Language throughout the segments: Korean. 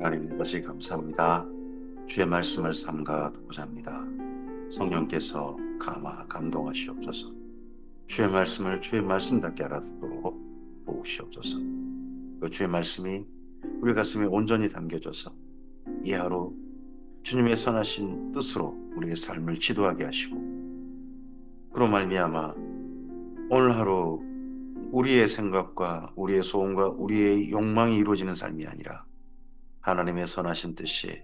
하나님 아버지 감사합니다. 주의 말씀을 삼가고자 합니다. 성령께서 감동하시옵소서. 주의 말씀을 주의 말씀답게 알아듣도록 도우시옵소서. 그 주의 말씀이 우리 가슴에 온전히 담겨져서 이 하루 주님의 선하신 뜻으로 우리의 삶을 지도하게 하시고, 그로 말미암아 오늘 하루 우리의 생각과 우리의 소원과 우리의 욕망이 이루어지는 삶이 아니라 하나님의 선하신 뜻이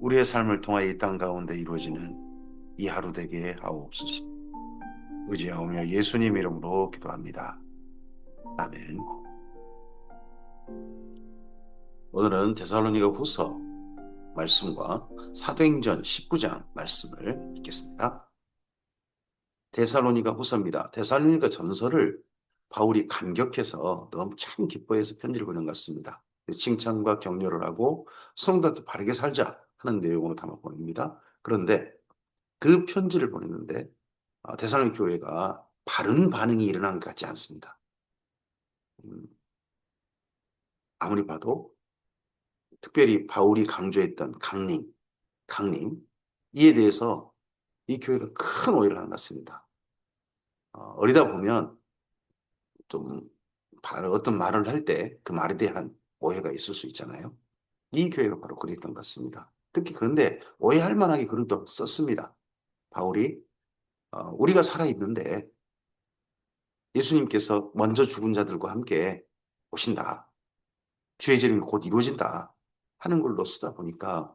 우리의 삶을 통하여 이 땅 가운데 이루어지는 이 하루 되게 하옵소서. 의지하오며 예수님 이름으로 기도합니다. 아멘. 오늘은 데살로니가 후서 말씀과 사도행전 19장 말씀을 읽겠습니다. 데살로니가 후서입니다. 데살로니가 전서를 바울이 감격해서 너무 참 기뻐해서 편지를 보낸 것 같습니다. 칭찬과 격려를 하고 성도한테 바르게 살자 하는 내용으로 담아 보냅니다. 그런데 그 편지를 보냈는데 데살로니가 교회가 바른 반응이 일어난 것 같지 않습니다. 아무리 봐도 특별히 바울이 강조했던 강림, 이에 대해서 이 교회가 큰 오해를 한 것 같습니다. 어리다 보면 좀 어떤 말을 할 때 그 말에 대한 오해가 있을 수 있잖아요. 이 교회가 바로 그랬던 것 같습니다. 특히 그런데 오해할 만하게 글도 썼습니다. 바울이 우리가 살아있는데 예수님께서 먼저 죽은 자들과 함께 오신다. 주의 재림이 곧 이루어진다 하는 걸로 쓰다 보니까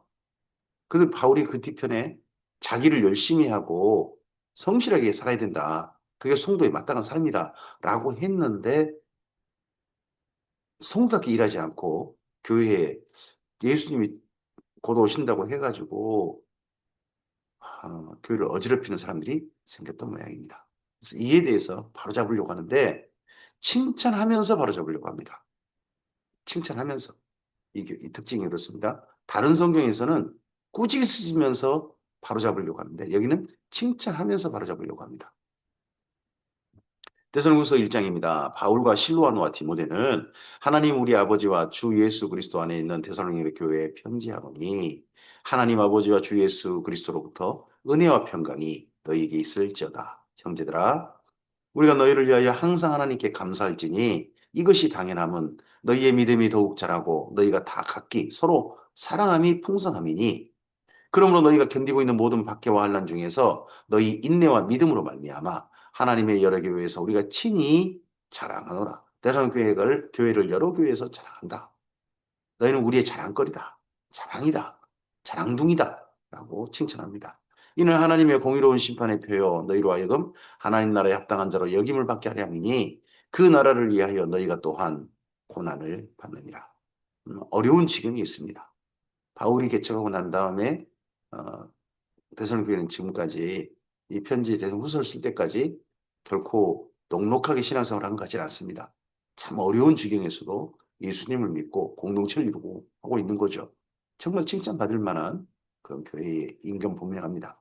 바울이 그 뒤편에 자기를 열심히 하고 성실하게 살아야 된다. 그게 성도의 마땅한 삶이다. 라고 했는데 성도답게 일하지 않고 교회에 예수님이 곧 오신다고 해가지고 교회를 어지럽히는 사람들이 생겼던 모양입니다. 그래서 이에 대해서 바로잡으려고 하는데 칭찬하면서 바로잡으려고 합니다. 칭찬하면서. 이 특징이 그렇습니다. 다른 성경에서는 꾸짖으면서 바로잡으려고 하는데 여기는 칭찬하면서 바로잡으려고 합니다. 데살로니가서 1장입니다. 바울과 실로아노와 디모데는 하나님 우리 아버지와 주 예수 그리스도 안에 있는 데살로니가 교회에 편지하오니 하나님 아버지와 주 예수 그리스도로부터 은혜와 평강이 너희에게 있을지어다. 형제들아, 우리가 너희를 위하여 항상 하나님께 감사할지니 이것이 당연함은 너희의 믿음이 더욱 자라고 너희가 다 각기 서로 사랑함이 풍성함이니, 그러므로 너희가 견디고 있는 모든 박해와 환난 중에서 너희 인내와 믿음으로 말미암아 하나님의 여러 교회에서 우리가 친히 자랑하노라. 대선 교회를 여러 교회에서 자랑한다. 너희는 우리의 자랑거리다. 자랑이다. 자랑둥이다. 라고 칭찬합니다. 이는 하나님의 공의로운 심판의 표요 너희로 하여금 하나님 나라에 합당한 자로 여김을 받게 하려 함이니 그 나라를 위하여 너희가 또한 고난을 받느니라. 어려운 지경이 있습니다. 바울이 개척하고 난 다음에 데살로니가 교회는 지금까지 이 편지 대선 후서를 쓸 때까지 결코 넉넉하게 신앙생활을 한 것 같지는 않습니다. 참 어려운 지경에서도 예수님을 믿고 공동체를 이루고 하고 있는 거죠. 정말 칭찬받을 만한 그런 교회의 임금분명합니다.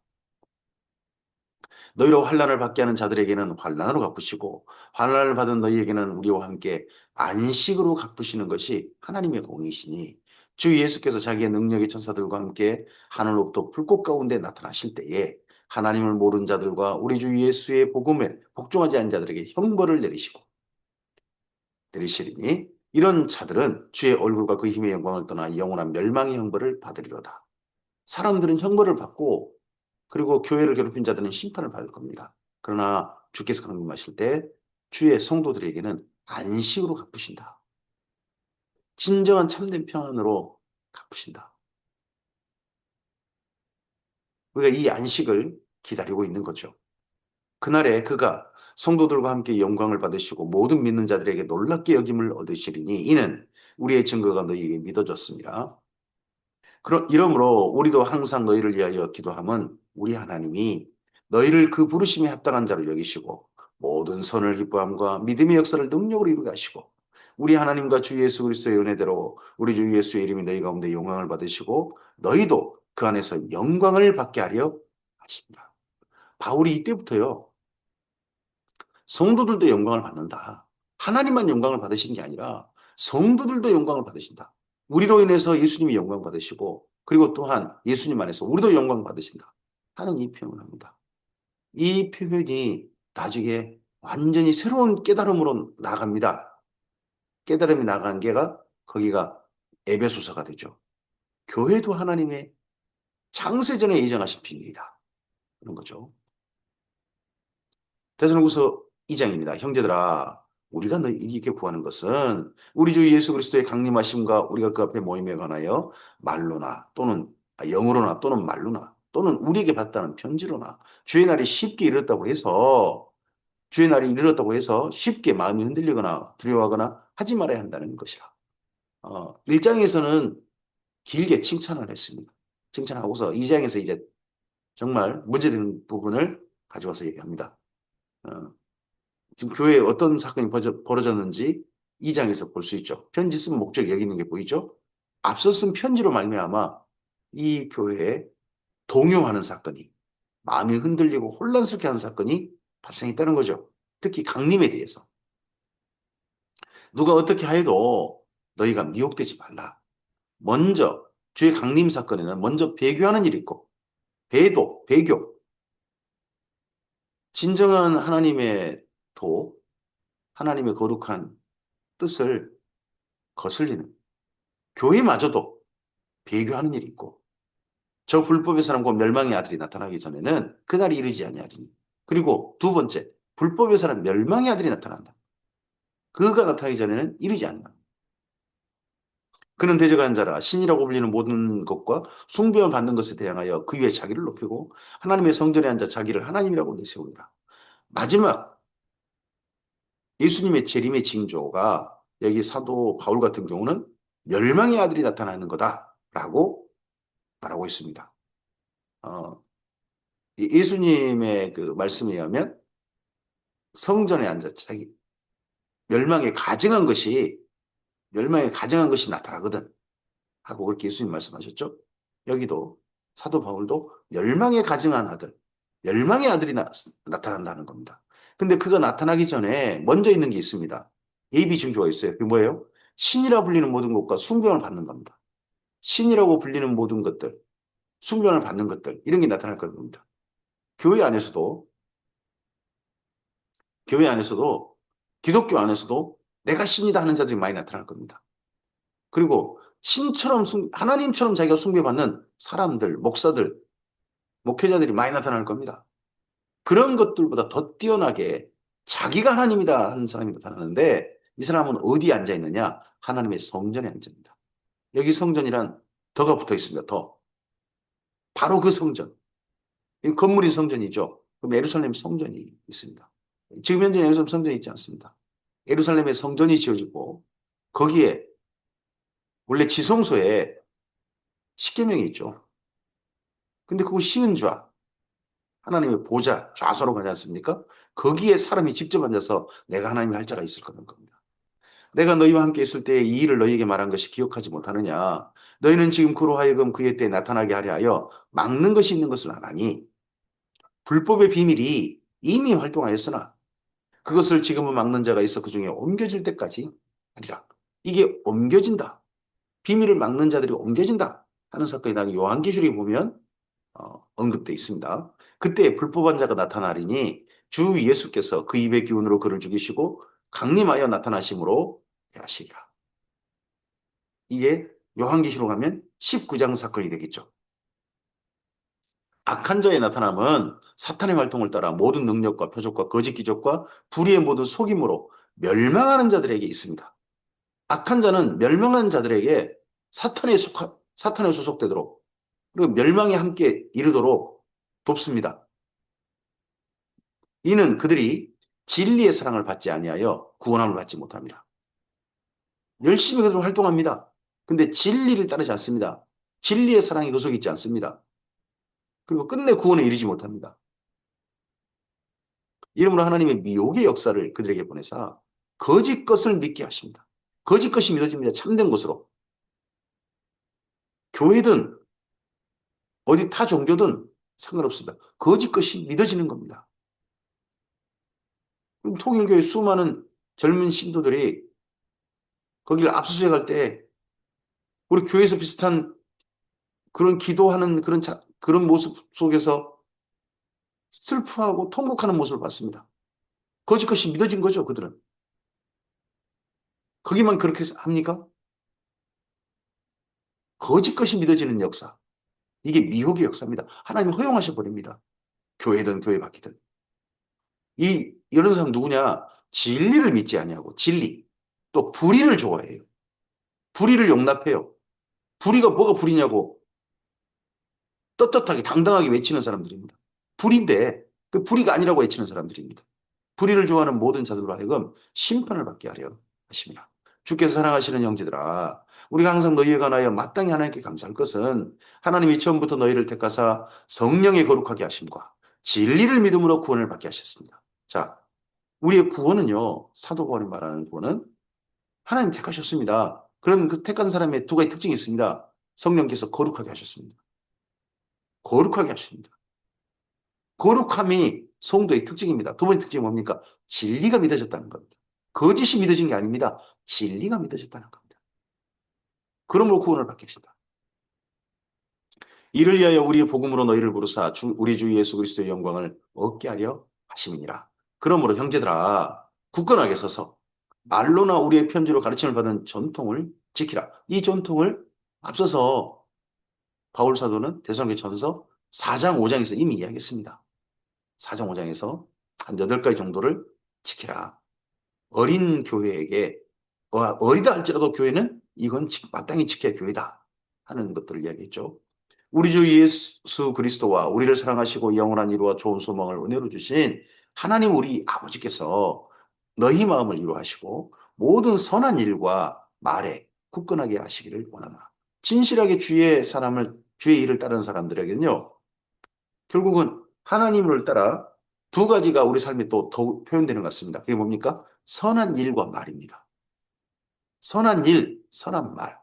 너희로 환난을 받게 하는 자들에게는 환난으로 갚으시고 환난을 받은 너희에게는 우리와 함께 안식으로 갚으시는 것이 하나님의 공이시니 주 예수께서 자기의 능력의 천사들과 함께 하늘로부터 불꽃 가운데 나타나실 때에 하나님을 모르는 자들과 우리 주 예수의 복음에 복종하지 않은 자들에게 형벌을 내리시리니 이런 자들은 주의 얼굴과 그 힘의 영광을 떠나 영원한 멸망의 형벌을 받으리로다. 사람들은 형벌을 받고 그리고 교회를 괴롭힌 자들은 심판을 받을 겁니다. 그러나 주께서 강림하실 때 주의 성도들에게는 안식으로 갚으신다. 진정한 참된 평안으로 갚으신다. 우리가 이 안식을 기다리고 있는 거죠. 그날에 그가 성도들과 함께 영광을 받으시고 모든 믿는 자들에게 놀랍게 여김을 얻으시리니 이는 우리의 증거가 너희에게 믿어졌습니다. 이러므로 우리도 항상 너희를 위하여 기도함은 우리 하나님이 너희를 그 부르심에 합당한 자로 여기시고 모든 선을 기뻐함과 믿음의 역사를 능력으로 이루게 하시고 우리 하나님과 주 예수 그리스도의 은혜대로 우리 주 예수의 이름이 너희 가운데 영광을 받으시고 너희도 그 안에서 영광을 받게 하려 하십니다. 바울이 이때부터요, 성도들도 영광을 받는다. 하나님만 영광을 받으신 게 아니라 성도들도 영광을 받으신다. 우리로 인해서 예수님이 영광 받으시고 그리고 또한 예수님 안에서 우리도 영광 받으신다 하는 이 표현을 합니다. 이 표현이 나중에 완전히 새로운 깨달음으로 나갑니다. 깨달음이 나간 게가 거기가 에베소서가 되죠. 교회도 하나님의 창세전에 예정하신 비밀이다. 그런 거죠. 데살로니가서 2장입니다. 형제들아, 우리가 너희에게 구하는 것은 우리 주 예수 그리스도의 강림하심과 우리가 그 앞에 모임에 관하여 말로나 또는 영으로나 또는 말로나 또는 우리에게 받다는 편지로나 주의 날이 쉽게 이르렀다고 해서 주의 날이 이르렀다고 해서 쉽게 마음이 흔들리거나 두려워하거나 하지 말아야 한다는 것이라. 1장에서는 길게 칭찬을 했습니다. 칭찬하고서 2장에서 이제 정말 문제되는 부분을 가져와서 얘기합니다. 어, 지금 교회에 어떤 사건이 벌어졌는지 2장에서 볼 수 있죠. 편지 쓴 목적이 여기 있는 게 보이죠? 앞서 쓴 편지로 말미암아 이 교회에 동요하는 사건이 마음이 흔들리고 혼란스럽게 하는 사건이 발생했다는 거죠. 특히 강림에 대해서. 누가 어떻게 하여도 너희가 미혹되지 말라. 먼저 주의 강림 사건에는 먼저 배교하는 일이 있고 배도, 배교. 진정한 하나님의 도, 하나님의 거룩한 뜻을 거슬리는 교회마저도 배교하는 일이 있고 저 불법의 사람과 멸망의 아들이 나타나기 전에는 그날이 이르지 아니하리니. 그리고 두 번째, 불법의 사람 멸망의 아들이 나타난다. 그가 나타나기 전에는 이르지 않는다. 그는 대적한 자라 신이라고 불리는 모든 것과 숭배를 받는 것에 대항하여 그 위에 자기를 높이고 하나님의 성전에 앉아 자기를 하나님이라고 내세우리라. 마지막 예수님의 재림의 징조가 여기 사도 바울 같은 경우는 멸망의 아들이 나타나는 거다라고 말하고 있습니다. 예수님의 그 말씀에 의하면 성전에 앉아 자기 멸망에 가증한 것이 나타나거든 하고 그렇게 예수님 말씀하셨죠. 여기도 사도 바울도 멸망에 가증한 아들, 멸망의 아들이 나타난다는 겁니다. 근데 그가 나타나기 전에 먼저 있는 게 있습니다. 예비 징조가 있어요. 그게 뭐예요? 신이라 불리는 모든 것과 숭배를 받는 겁니다. 신이라고 불리는 모든 것들, 숭배를 받는 것들 이런 게 나타날 겁니다. 교회 안에서도 교회 안에서도 기독교 안에서도 내가 신이다 하는 자들이 많이 나타날 겁니다. 그리고 신처럼 하나님처럼 자기가 숭배받는 사람들, 목사들, 목회자들이 많이 나타날 겁니다. 그런 것들보다 더 뛰어나게 자기가 하나님이다 하는 사람이 나타나는데 이 사람은 어디에 앉아 있느냐? 하나님의 성전에 앉아 있습니다. 여기 성전이란 더가 붙어 있습니다. 더. 바로 그 성전. 이 건물이 성전이죠. 그럼 예루살렘 성전이 있습니다. 지금 현재 예루살렘 성전이 있지 않습니다. 예루살렘에 성전이 지어지고 거기에 원래 지성소에 십계명이 있죠. 근데 그거 시은 좌, 하나님의 보좌, 좌소로 가지 않습니까? 거기에 사람이 직접 앉아서 내가 하나님의 할 자가 있을 거는 겁니다. 내가 너희와 함께 있을 때 이 일을 너희에게 말한 것이 기억하지 못하느냐? 너희는 지금 그로 하여금 그의 때에 나타나게 하려 하여 막는 것이 있는 것을 아나니 불법의 비밀이 이미 활동하였으나 그것을 지금은 막는 자가 있어 그 중에 옮겨질 때까지 하리라. 이게 옮겨진다. 비밀을 막는 자들이 옮겨진다 하는 사건이 나는 요한계시록에 보면 언급되어 있습니다. 그때 불법한 자가 나타나리니 주 예수께서 그 입의 기운으로 그를 죽이시고 강림하여 나타나심으로 하시리라. 이게 요한계시록 하면 19장 사건이 되겠죠. 악한 자의 나타남은 사탄의 활동을 따라 모든 능력과 표적과 거짓 기적과 불의의 모든 속임으로 멸망하는 자들에게 있습니다. 악한 자는 멸망한 자들에게 사탄에 소속되도록 그리고 멸망에 함께 이르도록 돕습니다. 이는 그들이 진리의 사랑을 받지 아니하여 구원함을 받지 못합니다. 열심히 그들은 활동합니다. 근데 진리를 따르지 않습니다. 진리의 사랑이 그 속에 있지 않습니다. 그리고 끝내 구원에 이르지 못합니다. 이러므로 하나님의 미혹의 역사를 그들에게 보내사 거짓 것을 믿게 하십니다. 거짓 것이 믿어집니다. 참된 것으로. 교회든 어디 타 종교든 상관없습니다. 거짓 것이 믿어지는 겁니다. 그럼 통일교회 수많은 젊은 신도들이 거기를 압수수색할 때 우리 교회에서 비슷한 그런 기도하는 그런 모습 속에서 슬퍼하고 통곡하는 모습을 봤습니다. 거짓것이 믿어진 거죠, 그들은. 거기만 그렇게 합니까? 거짓것이 믿어지는 역사. 이게 미혹의 역사입니다. 하나님이 허용하셔 버립니다. 교회든 교회 밖이든. 이런 사람 누구냐? 진리를 믿지 아니하고 진리. 또 불의를 좋아해요. 불의를 용납해요. 불의가 뭐가 불의냐고 떳떳하게 당당하게 외치는 사람들입니다. 불인데 그 불의가 아니라고 외치는 사람들입니다. 불의를 좋아하는 모든 자들로 하여금 심판을 받게 하려 하십니다. 주께서 사랑하시는 형제들아, 우리가 항상 너희에 관하여 마땅히 하나님께 감사할 것은 하나님이 처음부터 너희를 택하사 성령에 거룩하게 하심과 진리를 믿음으로 구원을 받게 하셨습니다. 자, 우리의 구원은요, 사도 바울이 말하는 구원은 하나님 택하셨습니다. 그럼 그 택한 사람의 두 가지 특징이 있습니다. 성령께서 거룩하게 하셨습니다. 거룩하게 하십니다. 거룩함이 성도의 특징입니다. 두 번째 특징이 뭡니까? 진리가 믿어졌다는 겁니다. 거짓이 믿어진 게 아닙니다. 진리가 믿어졌다는 겁니다. 그러므로 구원을 받게 하신다. 이를 위하여 우리의 복음으로 너희를 부르사 우리 주 예수 그리스도의 영광을 얻게 하려 하심이니라. 그러므로 형제들아 굳건하게 서서 말로나 우리의 편지로 가르침을 받은 전통을 지키라. 이 전통을 앞서서 바울 사도는 데살로니가전서 4장 5장에서 이미 이야기했습니다. 4장 5장에서 한 8가지 정도를 지키라. 어린 교회에게 어리다 할지라도 교회는 이건 마땅히 지켜야 교회다 하는 것들을 이야기했죠. 우리 주 예수 그리스도와 우리를 사랑하시고 영원한 이루와 좋은 소망을 은혜로 주신 하나님 우리 아버지께서 너희 마음을 이루하시고 모든 선한 일과 말에 굳건하게 하시기를 원하노라. 진실하게 주의 일을 따르는 사람들에게는요. 결국은 하나님을 따라 두 가지가 우리 삶에 또 더욱 표현되는 것 같습니다. 그게 뭡니까? 선한 일과 말입니다. 선한 일, 선한 말.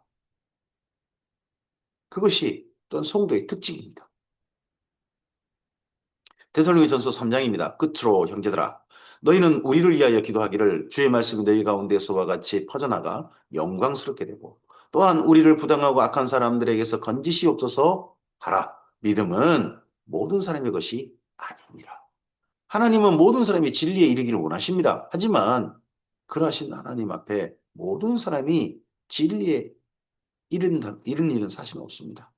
그것이 또한 성도의 특징입니다. 데살로니가전서 3장입니다. 끝으로 형제들아 너희는 우리를 위하여 기도하기를 주의 말씀이 너희 가운데서와 같이 퍼져나가 영광스럽게 되고 또한 우리를 부당하고 악한 사람들에게서 건지시옵소서 하라. 믿음은 모든 사람의 것이 아니니라. 하나님은 모든 사람이 진리에 이르기를 원하십니다. 하지만 그러하신 하나님 앞에 모든 사람이 진리에 이른 일은 사실은 없습니다.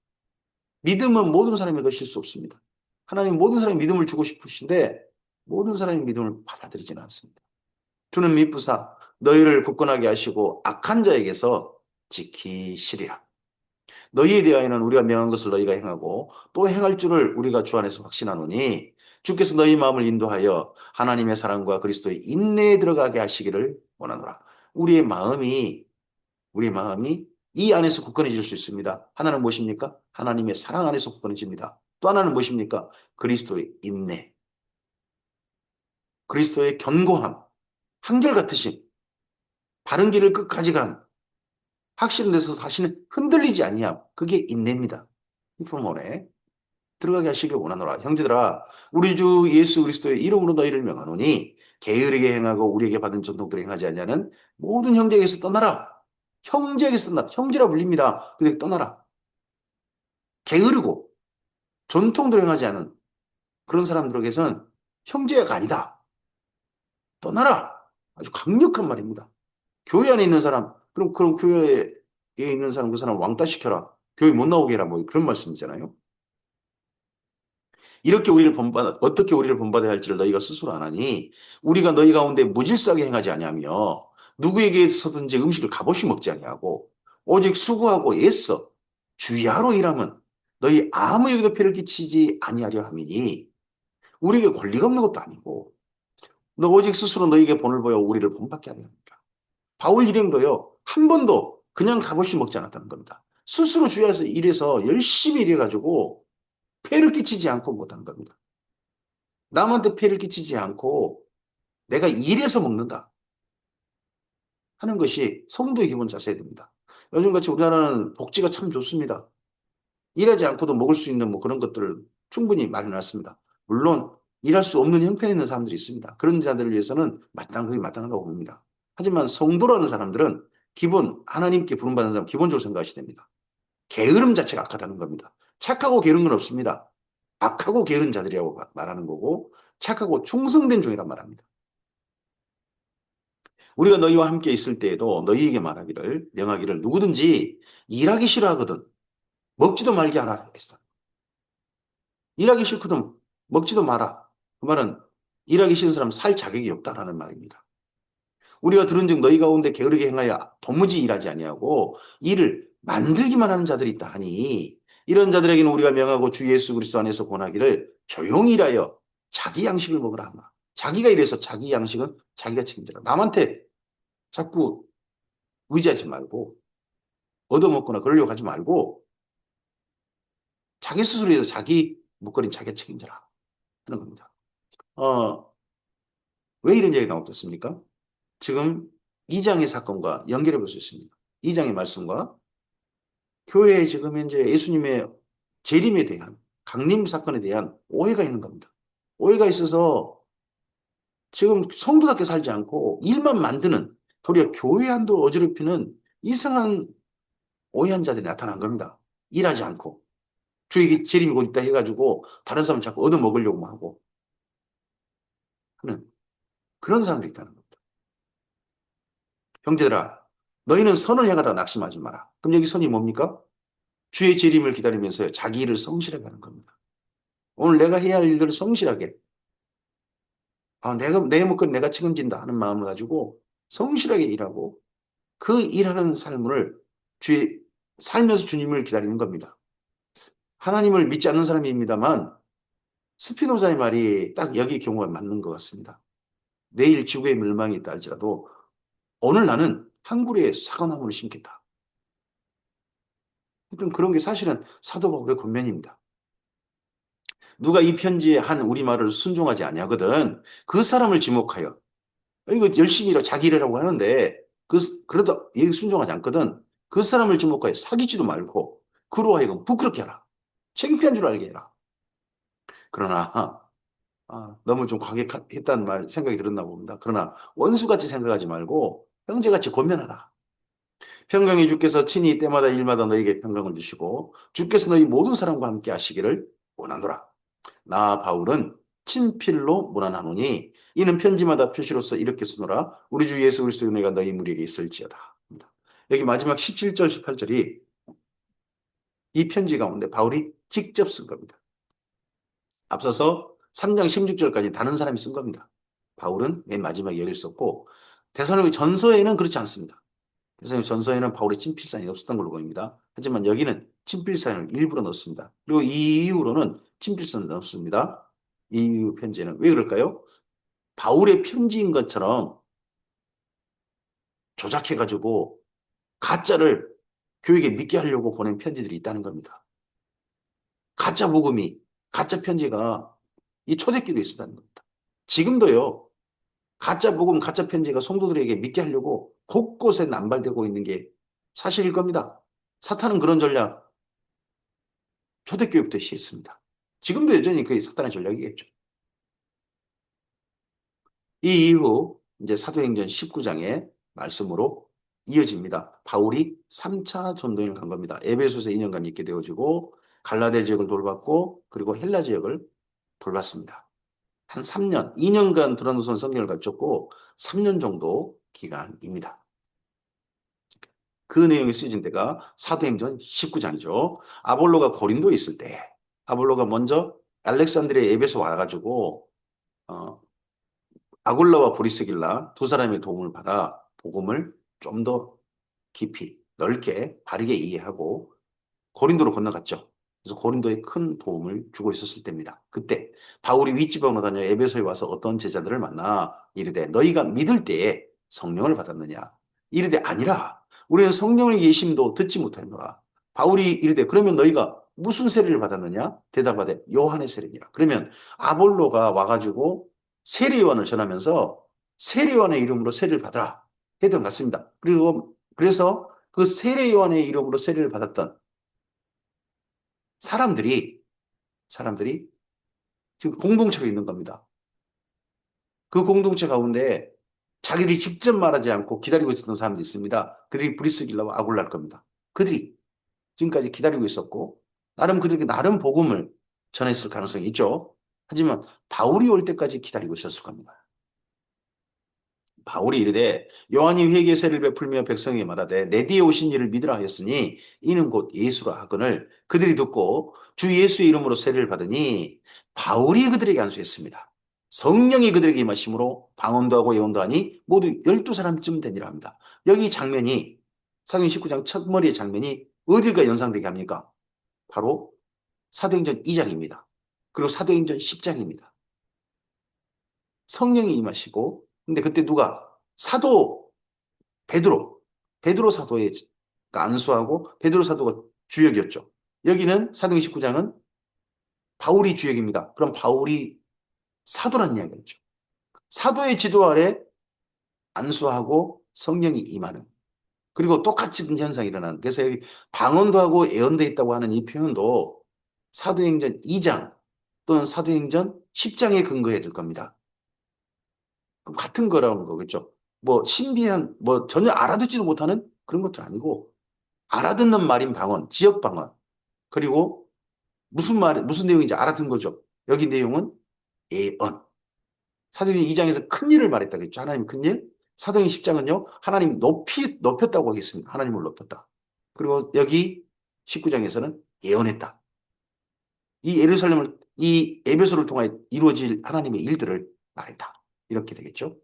믿음은 모든 사람의 것일 수 없습니다. 하나님 모든 사람이 믿음을 주고 싶으신데 모든 사람이 믿음을 받아들이지는 않습니다. 주는 미쁘사 너희를 굳건하게 하시고 악한 자에게서 지키시리라. 너희에 대하여는 우리가 명한 것을 너희가 행하고 또 행할 줄을 우리가 주 안에서 확신하노니 주께서 너희 마음을 인도하여 하나님의 사랑과 그리스도의 인내에 들어가게 하시기를 원하노라. 우리의 마음이 이 안에서 굳건해질 수 있습니다. 하나는 무엇입니까? 하나님의 사랑 안에서 굳건해집니다. 또 하나는 무엇입니까? 그리스도의 인내, 그리스도의 견고함, 한결같으심, 바른 길을 끝까지 간 확신에 대해서 자신은 흔들리지 아니함. 그게 인내입니다. 이 부분에 들어가게 하시길 원하노라. 형제들아 우리 주 예수 그리스도의 이름으로 너희를 명하노니 게으르게 행하고 우리에게 받은 전통대로 행하지 아니하는 모든 형제에게서 떠나라. 형제에게서 떠나라. 형제라 불립니다. 근데 떠나라. 게으르고 전통대로 행하지 않은 그런 사람들에게서는 형제가 아니다. 떠나라. 아주 강력한 말입니다. 교회 안에 있는 사람, 그럼 교회에 있는 사람, 그 사람 왕따 시켜라. 교회 못 나오게 해라. 뭐 그런 말씀이잖아요. 어떻게 우리를 본받아야 할지를 너희가 스스로 안 하니 우리가 너희 가운데 무질서하게 행하지 아니하며 누구에게서든지 음식을 값없이 먹지 아니하고 오직 수고하고 애써 주야로 일함은 너희 아무에게도 피를 끼치지 아니하려 함이니 우리에게 권리가 없는 것도 아니고 너 오직 스스로 너희에게 본을 보여 우리를 본받게 하려 합니다. 바울 일행도요 한 번도 그냥 값없이 먹지 않았다는 겁니다. 스스로 주야에서 일해서 열심히 일해가지고 폐를 끼치지 않고 못한 겁니다. 남한테 폐를 끼치지 않고 내가 일해서 먹는다 하는 것이 성도의 기본 자세입니다. 요즘같이 우리나라는 복지가 참 좋습니다. 일하지 않고도 먹을 수 있는 뭐 그런 것들을 충분히 마련해놨습니다. 물론 일할 수 없는 형편에 있는 사람들이 있습니다. 그런 자들을 위해서는 그게 마땅하다고 봅니다. 하지만 성도라는 사람들은 하나님께 부름받는 사람 기본적으로 생각하셔야 됩니다. 게으름 자체가 악하다는 겁니다. 착하고 게으른 건 없습니다. 악하고 게으른 자들이라고 말하는 거고 착하고 충성된 종이란 말합니다. 우리가 너희와 함께 있을 때에도 너희에게 말하기를 명하기를 누구든지 일하기 싫어하거든 먹지도 말게 하라 했어. 일하기 싫거든 먹지도 마라. 그 말은 일하기 싫은 사람 살 자격이 없다라는 말입니다. 우리가 들은즉 너희 가운데 게으르게 행하여 도무지 일하지 아니하고 일을 만들기만 하는 자들이 있다 하니 이런 자들에게는 우리가 명하고 주 예수 그리스도 안에서 권하기를 조용히 일하여 자기 양식을 먹으라 하마. 자기가 일해서 자기 양식은 자기가 책임져라. 남한테 자꾸 의지하지 말고 얻어먹거나 그러려고 하지 말고 자기 스스로 해서 자기 먹거리는 자기가 책임져라 하는 겁니다. 왜 이런 얘기가 나오겠습니까? 지금 2장의 사건과 연결해 볼 수 있습니다. 2장의 말씀과 교회에 지금 현재 예수님의 재림에 대한 강림 사건에 대한 오해가 있는 겁니다. 오해가 있어서 지금 성도답게 살지 않고 일만 만드는 도리어 교회 안도 어지럽히는 이상한 오해한 자들이 나타난 겁니다. 일하지 않고 주의 재림이 곧 있다 해가지고 다른 사람 자꾸 얻어먹으려고 하고 하는 그런 사람들이 있다는 겁니다. 형제들아 너희는 선을 향하다 낙심하지 마라. 그럼 여기 선이 뭡니까? 주의 재림을 기다리면서 자기 일을 성실하게 하는 겁니다. 오늘 내가 해야 할 일들을 성실하게 내 먹건 내가 책임진다 하는 마음을 가지고 성실하게 일하고 그 일하는 삶을 살면서 주님을 기다리는 겁니다. 하나님을 믿지 않는 사람입니다만 스피노자의 말이 딱 여기 경우가 맞는 것 같습니다. 내일 지구의 멸망이 있다 할지라도 오늘 나는 한 그루의 사과나무를 심겠다. 하여튼 그런 게 사실은 사도 바울의 권면입니다. 누가 이 편지에 한 우리말을 순종하지 아니하거든 그 사람을 지목하여 이거 열심히 일하고 자기 일하라고 하는데 그래도 얘기 순종하지 않거든 그 사람을 지목하여 사귀지도 말고 그로 하여금 부끄럽게 하라. 창피한 줄 알게 해라. 그러나 너무 좀 과격했다는 말 생각이 들었나 봅니다. 그러나 원수같이 생각하지 말고 형제같이 권면하라. 평강이 주께서 친히 때마다 일마다 너에게 평강을 주시고 주께서 너희 모든 사람과 함께 하시기를 원하노라. 나 바울은 친필로 문안하노니 이는 편지마다 표시로서 이렇게 쓰노라. 우리 주 예수 그리스도의 은혜가 너희 무리에게 있을지어다. 여기 마지막 17절 18절이 이 편지 가운데 바울이 직접 쓴 겁니다. 앞서서 3장 16절까지 다른 사람이 쓴 겁니다. 바울은 맨 마지막에 여기를 썼고 데살로니가 전서에는 그렇지 않습니다. 데살로니가 전서에는 바울의 친필사인이 없었던 걸로 보입니다. 하지만 여기는 친필사인을 일부러 넣습니다. 그리고 이 이후로는 친필사는 넣습니다. 이 이후 편지는 왜 그럴까요? 바울의 편지인 것처럼 조작해가지고 가짜를 교육에 믿게 하려고 보낸 편지들이 있다는 겁니다. 가짜 복음이, 가짜 편지가 이 초대교회에 있었다는 겁니다. 지금도요, 가짜 복음, 가짜 편지가 성도들에게 믿게 하려고 곳곳에 남발되고 있는 게 사실일 겁니다. 사탄은 그런 전략 초대교회부터 시했습니다. 지금도 여전히 그게 사탄의 전략이겠죠. 이 이후 이제 사도행전 19장의 말씀으로 이어집니다. 바울이 3차 전도행을 간 겁니다. 에베소서 2년간 있게 되어지고 갈라데 지역을 돌봤고 그리고 헬라 지역을 돌봤습니다. 한 3년, 2년간 드러누선 성경을 가르쳤고 3년 정도 기간입니다. 그 내용이 쓰여진 데가 사도행전 19장이죠. 아볼로가 고린도에 있을 때 아볼로가 먼저 알렉산드리아 에베소 와가지고 아굴라와 브리스길라 두 사람의 도움을 받아 복음을 좀 더 깊이 넓게 바르게 이해하고 고린도로 건너갔죠. 그래서 고린도에 큰 도움을 주고 있었을 때입니다. 그때 바울이 윗지방으로 다녀 에베소에 와서 어떤 제자들을 만나 이르되 너희가 믿을 때에 성령을 받았느냐? 이르되 아니라 우리는 성령의 예심도 듣지 못하노라. 바울이 이르되 그러면 너희가 무슨 세례를 받았느냐? 대답하되 요한의 세례니라. 그러면 아볼로가 와가지고 세례요한을 전하면서 세례요한의 이름으로 세례를 받으라 했던 것 같습니다. 그리고 그래서 그 세례요한의 이름으로 세례를 받았던 사람들이 지금 공동체로 있는 겁니다. 그 공동체 가운데 자기들이 직접 말하지 않고 기다리고 있었던 사람들이 있습니다. 그들이 브리스길라와 아굴라일 겁니다. 그들이 지금까지 기다리고 있었고, 나름 그들에게 나름 복음을 전했을 가능성이 있죠. 하지만 바울이 올 때까지 기다리고 있었을 겁니다. 바울이 이르되 요한이 회개세를 베풀며 백성에게 말하되 내 뒤에 오신 이를 믿으라 하였으니 이는 곧 예수라 하거늘 그들이 듣고 주 예수의 이름으로 세례를 받으니 바울이 그들에게 안수했습니다. 성령이 그들에게 임하심으로 방언도 하고 예언도 하니 모두 12사람쯤 되니라 합니다. 여기 장면이 사도행 19장 첫 머리의 장면이 어딜까 연상되게 합니까? 바로 사도행전 2장입니다. 그리고 사도행전 10장입니다. 성령이 임하시고 근데 그때 누가 사도 베드로 사도의 안수하고 베드로 사도가 주역이었죠. 여기는 사도행 19장은 바울이 주역입니다. 그럼 바울이 사도란 이야기였죠. 사도의 지도 아래 안수하고 성령이 임하는 그리고 똑같은 현상이 일어나는 그래서 여기 방언도 하고 예언도 있다고 하는 이 표현도 사도행전 2장 또는 사도행전 10장에 근거해 줄 겁니다. 그럼 같은 거라는 거겠죠. 뭐 신비한 뭐 전혀 알아듣지도 못하는 그런 것도 아니고 알아듣는 말인 방언, 지역 방언. 그리고 무슨 내용인지 알아듣는 거죠. 여기 내용은 예언. 사도행 2장에서 큰 일을 말했다 그랬죠. 하나님 큰 일. 사도행 10장은요. 하나님 높였다고 하겠습니다. 하나님을 높였다. 그리고 여기 19장에서는 예언했다. 이 에베소를 통해 이루어질 하나님의 일들을 말했다. 이렇게 되겠죠.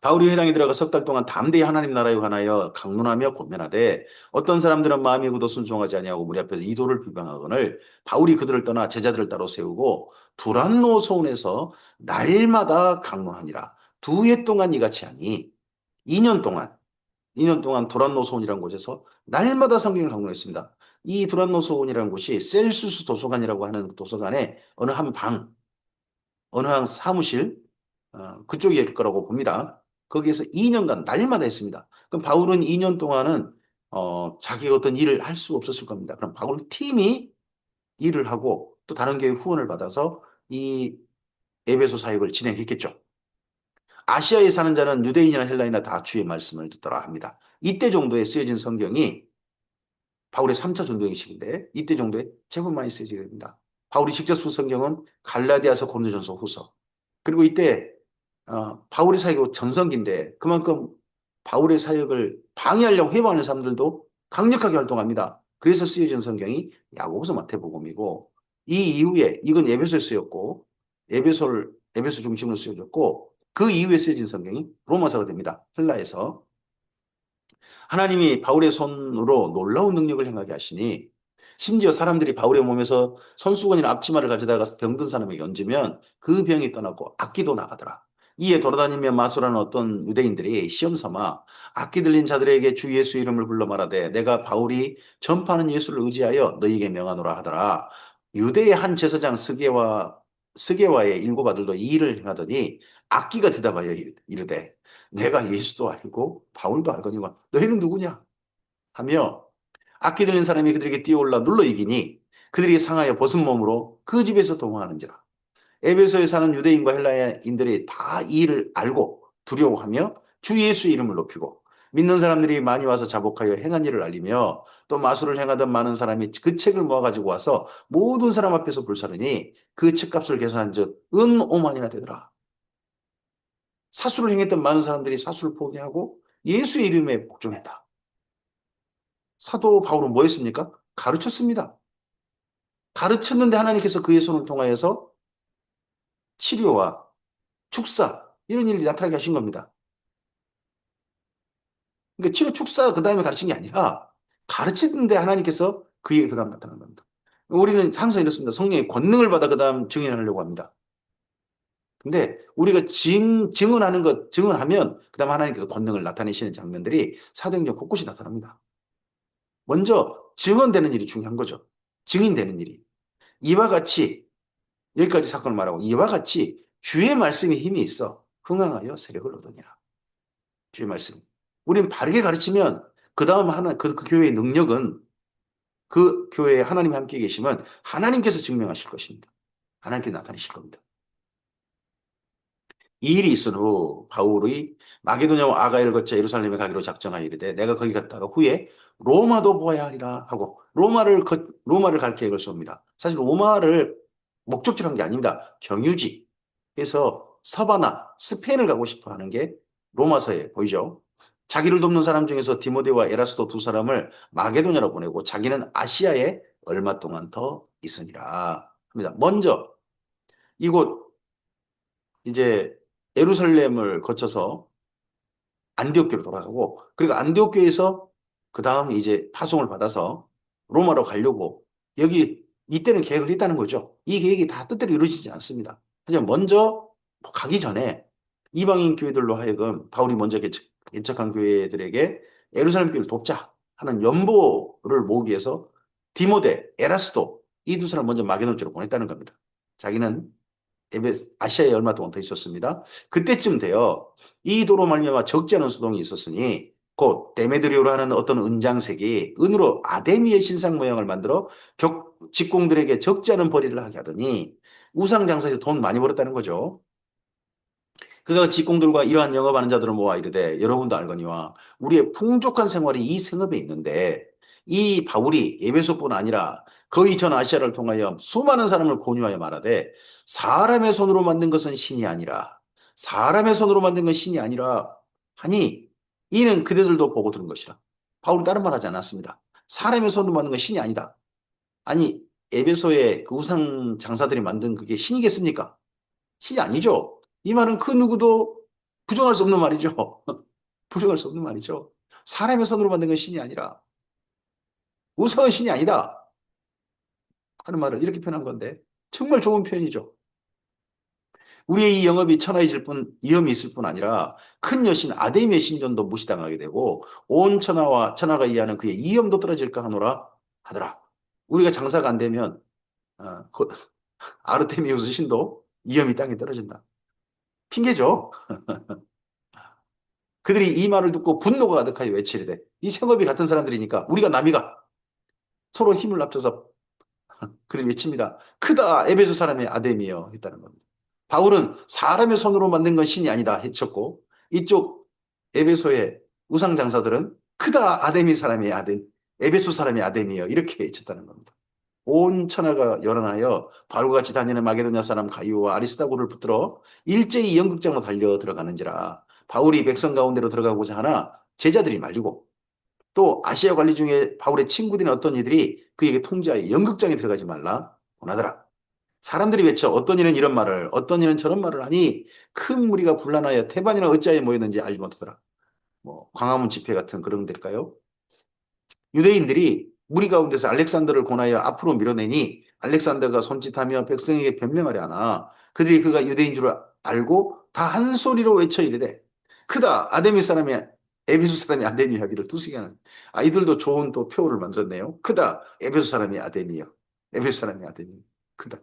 바울이 회당에 들어가 석 달 동안 담대히 하나님 나라에 관하여 강론하며 권면하되 어떤 사람들은 마음이 굳어 순종하지 아니하고 우리 앞에서 이도를 비방하거늘 바울이 그들을 떠나 제자들을 따로 세우고 두란노 소원에서 날마다 강론하니라. 두 해 동안 이같이 하니 2년 동안 2년 동안 두란노 소원이라는 곳에서 날마다 성경을 강론했습니다. 이 두란노 소원이라는 곳이 셀수스 도서관이라고 하는 도서관의 어느 한 사무실 그쪽일 거라고 봅니다. 거기에서 2년간 날마다 했습니다. 그럼 바울은 2년 동안은 자기가 어떤 일을 할 수 없었을 겁니다. 그럼 바울 팀이 일을 하고 또 다른 교회 후원을 받아서 이 에베소 사역을 진행했겠죠. 아시아에 사는 자는 유대인이나 헬라인이나 다 주의 말씀을 듣더라 합니다. 이때 정도에 쓰여진 성경이 바울의 3차 전도행식인데 이때 정도에 제법 많이 쓰여지게 됩니다. 바울이 직접 쓴 성경은 갈라디아서 고린도전서 후서 그리고 이때 바울의 사역이 전성기인데 그만큼 바울의 사역을 방해하려고 해방하는 사람들도 강력하게 활동합니다. 그래서 쓰여진 성경이 야고보서 마태복음이고 이 이후에 이건 에베소에 쓰였고 에베소 중심으로 쓰여졌고 그 이후에 쓰여진 성경이 로마서가 됩니다. 헬라에서 하나님이 바울의 손으로 놀라운 능력을 행하게 하시니 심지어 사람들이 바울의 몸에서 손수건이나 앞치마를 가져다가 병든 사람에게 얹으면 그 병이 떠나고 악기도 나가더라. 이에 돌아다니며 마술하는 어떤 유대인들이 시험 삼아 악기 들린 자들에게 주 예수 이름을 불러 말하되 내가 바울이 전파하는 예수를 의지하여 너희에게 명하노라 하더라. 유대의 한 제사장 스게와의 일곱 아들도 이 일을 행하더니 악기가 대답하여 이르되 내가 예수도 알고 바울도 알거니와 너희는 누구냐 하며 악기 들린 사람이 그들에게 뛰어올라 눌러 이기니 그들이 상하여 벗은 몸으로 그 집에서 동화하는지라. 에베소에 사는 유대인과 헬라인들이 다 이 일을 알고 두려워하며 주 예수의 이름을 높이고 믿는 사람들이 많이 와서 자복하여 행한 일을 알리며 또 마술을 행하던 많은 사람이 그 책을 모아가지고 와서 모든 사람 앞에서 불사르니 그 책값을 계산한 즉 은 5만이나 되더라. 사술을 행했던 많은 사람들이 사술을 포기하고 예수의 이름에 복종했다. 사도 바울은 뭐 했습니까? 가르쳤습니다. 가르쳤는데 하나님께서 그의 손을 통하여서 치료와 축사 이런 일이 나타나게 하신 겁니다. 그러니까 치료 축사 그 다음에 가르친 게 아니라 가르치는데 하나님께서 그에게 그 다음 나타난 겁니다. 우리는 항상 이렇습니다. 성령의 권능을 받아 그 다음 증인하려고 합니다. 근데 우리가 증언하는 것, 증언하면 그 다음 하나님께서 권능을 나타내시는 장면들이 사도행전 곳곳이 나타납니다. 먼저 증언되는 일이 중요한 거죠. 증인되는 일이. 이와 같이 여기까지 사건을 말하고 이와 같이 주의 말씀에 힘이 있어 흥황하여 세력을 얻으니라. 주의 말씀. 우리는 바르게 가르치면 그 다음 그 교회의 능력은 그 교회에 하나님이 함께 계시면 하나님께서 증명하실 것입니다. 하나님께 나타내실 겁니다. 이 일이 있은 후 바울이 마게도냐와 아가야를 거쳐 예루살렘에 가기로 작정하여 이르되 내가 거기 갔다가 후에 로마도 보아야 하리라 하고 로마를 갈 계획을 세웁니다. 사실 로마를 목적지로 한 게 아닙니다. 경유지. 그래서 서바나 스페인을 가고 싶어 하는 게 로마서에 보이죠. 자기를 돕는 사람 중에서 디모데와 에라스도 두 사람을 마게도냐로 보내고 자기는 아시아에 얼마 동안 더 있으니라 합니다. 먼저 이곳 이제 예루살렘을 거쳐서 안디옥교로 돌아가고 그리고 안디옥교에서 그 다음 이제 파송을 받아서 로마로 가려고 여기 이때는 계획을 했다는 거죠. 이 계획이 다 뜻대로 이루어지지 않습니다. 하지만 먼저 가기 전에 이방인 교회들로 하여금 바울이 먼저 개척한 교회들에게 예루살렘 교회를 돕자 하는 연보를 모으기 위해서 디모데, 에라스도 이 두 사람 먼저 마게도냐로 보냈다는 겁니다. 자기는 아시아에 얼마 동안 더 있었습니다. 그때쯤 되어 이 도로 말미암아 적지 않은 소동이 있었으니 곧 데메드리오로 하는 어떤 은장색이 은으로 아데미의 신상 모양을 만들어 직공들에게 적지 않은 벌이를 하게 하더니 우상 장사에서 돈 많이 벌었다는 거죠. 그가 직공들과 이러한 영업하는 자들을 모아 이르되 여러분도 알거니와 우리의 풍족한 생활이 이 생업에 있는데 이 바울이 에베소뿐 아니라 거의 전 아시아를 통하여 수많은 사람을 권유하여 말하되 사람의 손으로 만든 것은 신이 아니라 사람의 손으로 만든 건 신이 아니라 하니 이는 그대들도 보고 들은 것이라. 바울은 다른 말 하지 않았습니다. 사람의 손으로 만든 건 신이 아니다. 아니 에베소의 그 우상 장사들이 만든 그게 신이겠습니까? 신이 아니죠. 이 말은 그 누구도 부정할 수 없는 말이죠. 부정할 수 없는 말이죠. 사람의 손으로 만든 건 신이 아니라 우상은 신이 아니다 하는 말을 이렇게 표현한 건데 정말 좋은 표현이죠. 우리의 이 영업이 천하해질 뿐 위험이 있을 뿐 아니라 큰 여신 아데미의 신전도 무시당하게 되고 온 천하와 천하가 이해하는 그의 이염도 떨어질까 하노라 하더라. 우리가 장사가 안 되면 아르테미우스 신도 이염이 땅에 떨어진다. 핑계죠. 그들이 이 말을 듣고 분노가 가득하여 외치리되 이 생업이 같은 사람들이니까 우리가 남이가 서로 힘을 합쳐서 그들이 외칩니다. 크다 에베소 사람의 아데미여 했다는 겁니다. 바울은 사람의 손으로 만든 건 신이 아니다 해쳤고 이쪽 에베소의 우상 장사들은 크다 아데미 사람의 아덴 에베소 사람의 아데미여 이렇게 외쳤다는 겁니다. 온 천하가 열어나여 바울과 같이 다니는 마게도냐 사람 가이오와 아리스다고를 붙들어 일제히 연극장으로 달려 들어가는지라 바울이 백성 가운데로 들어가고자 하나 제자들이 말리고 또 아시아 관리 중에 바울의 친구들인 어떤 이들이 그에게 통지하여 연극장에 들어가지 말라 원하더라. 사람들이 외쳐 어떤 이는 이런 말을 어떤 이는 저런 말을 하니 큰 무리가 분란하여 태반이나 어찌하여 모였는지 알지 못하더라. 뭐 광화문 집회 같은 그런 데일까요? 유대인들이 무리 가운데서 알렉산더를 권하여 앞으로 밀어내니 알렉산더가 손짓하며 백성에게 변명하려 하나 그들이 그가 유대인 줄 알고 다 한 소리로 외쳐 이르되 크다 아데미 사람이 에베소 사람이 아데미 하기를 두세 개는 아이들도 좋은 또 표를 만들었네요. 크다 에베소 사람이 아데미요. 에베소 사람이 아데미 크다.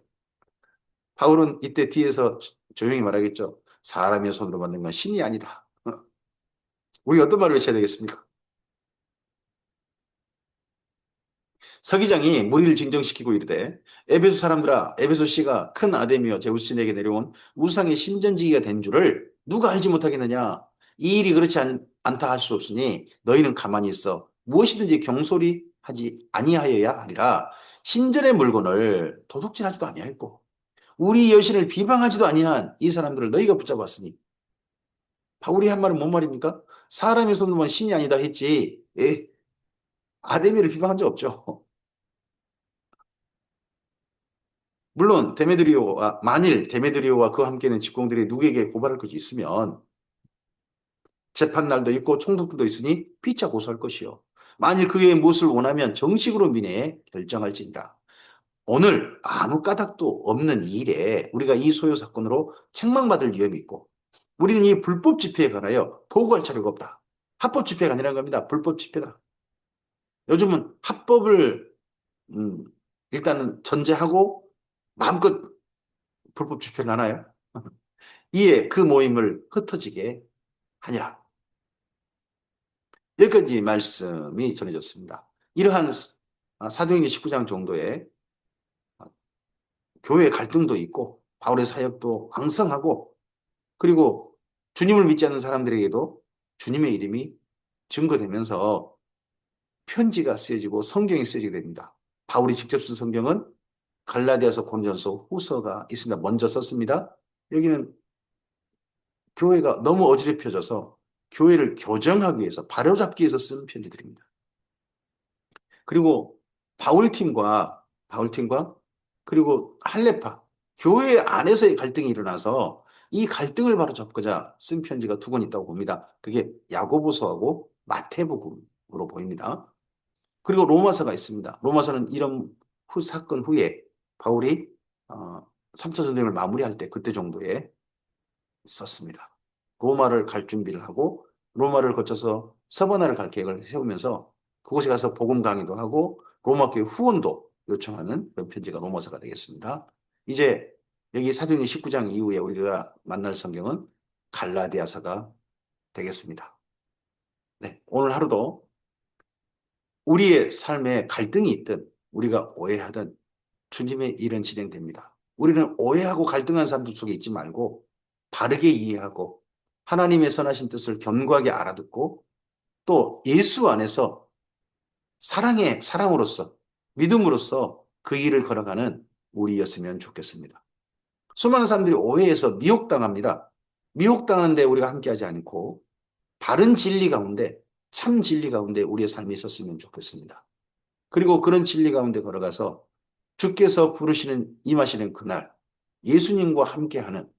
바울은 이때 뒤에서 조용히 말하겠죠. 사람의 손으로 만든 건 신이 아니다. 우리 어떤 말을 외쳐야 되겠습니까? 서기장이 무리를 진정시키고 이르되 에베소 사람들아 에베소 씨가 큰 아데미여 제우스신에게 내려온 우상의 신전지기가 된 줄을 누가 알지 못하겠느냐 이 일이 그렇지 않다 할 수 없으니 너희는 가만히 있어 무엇이든지 경솔히 하지 아니하여야 하리라 신전의 물건을 도둑질하지도 아니하였고 우리 여신을 비방하지도 아니한 이 사람들을 너희가 붙잡았으니 바울이 한 말은 뭔 말입니까? 사람의 손으로만 신이 아니다 했지 아데미를 비방한 적 없죠. 물론 만일 데메드리오와 그와 함께는 직공들이 누구에게 고발할 것이 있으면 재판날도 있고 총독도 있으니 피차 고소할 것이요. 만일 그 외에 무엇을 원하면 정식으로 민회에 결정할지니라. 오늘 아무 까닭도 없는 이 일에 우리가 이 소요 사건으로 책망받을 위험이 있고 우리는 이 불법 집회에 관하여 보고할 자료가 없다. 합법 집회가 아니라는 겁니다. 불법 집회다. 요즘은 합법을 일단은 전제하고 마음껏 불법 집회를 하나요? 이에 그 모임을 흩어지게 하니라. 여기까지 말씀이 전해졌습니다. 이러한 사도행전 19장 정도의 교회 갈등도 있고 바울의 사역도 왕성하고 그리고 주님을 믿지 않는 사람들에게도 주님의 이름이 증거되면서 편지가 쓰여지고 성경이 쓰여지게 됩니다. 바울이 직접 쓴 성경은 갈라디아서, 고린도전서, 후서가 있습니다. 먼저 썼습니다. 여기는 교회가 너무 어지럽혀져서 교회를 교정하기 위해서, 바로잡기 위해서 쓴 편지들입니다. 그리고 바울팀과 그리고 할레파, 교회 안에서의 갈등이 일어나서 이 갈등을 바로잡고자 쓴 편지가 두 권 있다고 봅니다. 그게 야고보서하고 마태복음으로 보입니다. 그리고 로마서가 있습니다. 로마서는 이런 사건 후에 바울이 3차 전쟁을 마무리할 때 그때 정도에 썼습니다. 로마를 갈 준비를 하고 로마를 거쳐서 서바나를 갈 계획을 세우면서 그곳에 가서 복음 강의도 하고 로마 교회 후원도 요청하는 그런 편지가 로마서가 되겠습니다. 이제 여기 사도행전 19장 이후에 우리가 만날 성경은 갈라디아서가 되겠습니다. 네, 오늘 하루도 우리의 삶에 갈등이 있든 우리가 오해하든 주님의 일은 진행됩니다. 우리는 오해하고 갈등하는 사람들 속에 있지 말고 바르게 이해하고 하나님의 선하신 뜻을 견고하게 알아듣고 또 예수 안에서 사랑으로서 믿음으로써 그 길을 걸어가는 우리였으면 좋겠습니다. 수많은 사람들이 오해해서 미혹당합니다. 미혹당하는데 우리가 함께하지 않고 바른 진리 가운데 참 진리 가운데 우리의 삶이 있었으면 좋겠습니다. 그리고 그런 진리 가운데 걸어가서 주께서 부르시는 임하시는 그날 예수님과 함께하는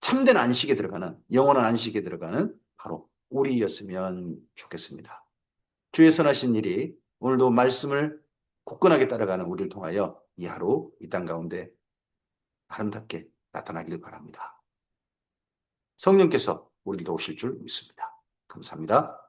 참된 안식에 들어가는 영원한 안식에 들어가는 바로 우리였으면 좋겠습니다. 주의 선하신 일이 오늘도 말씀을 굳건하게 따라가는 우리를 통하여 이 하루 이 땅 가운데 아름답게 나타나기를 바랍니다. 성령께서 우리를 도우실 줄 믿습니다. 감사합니다.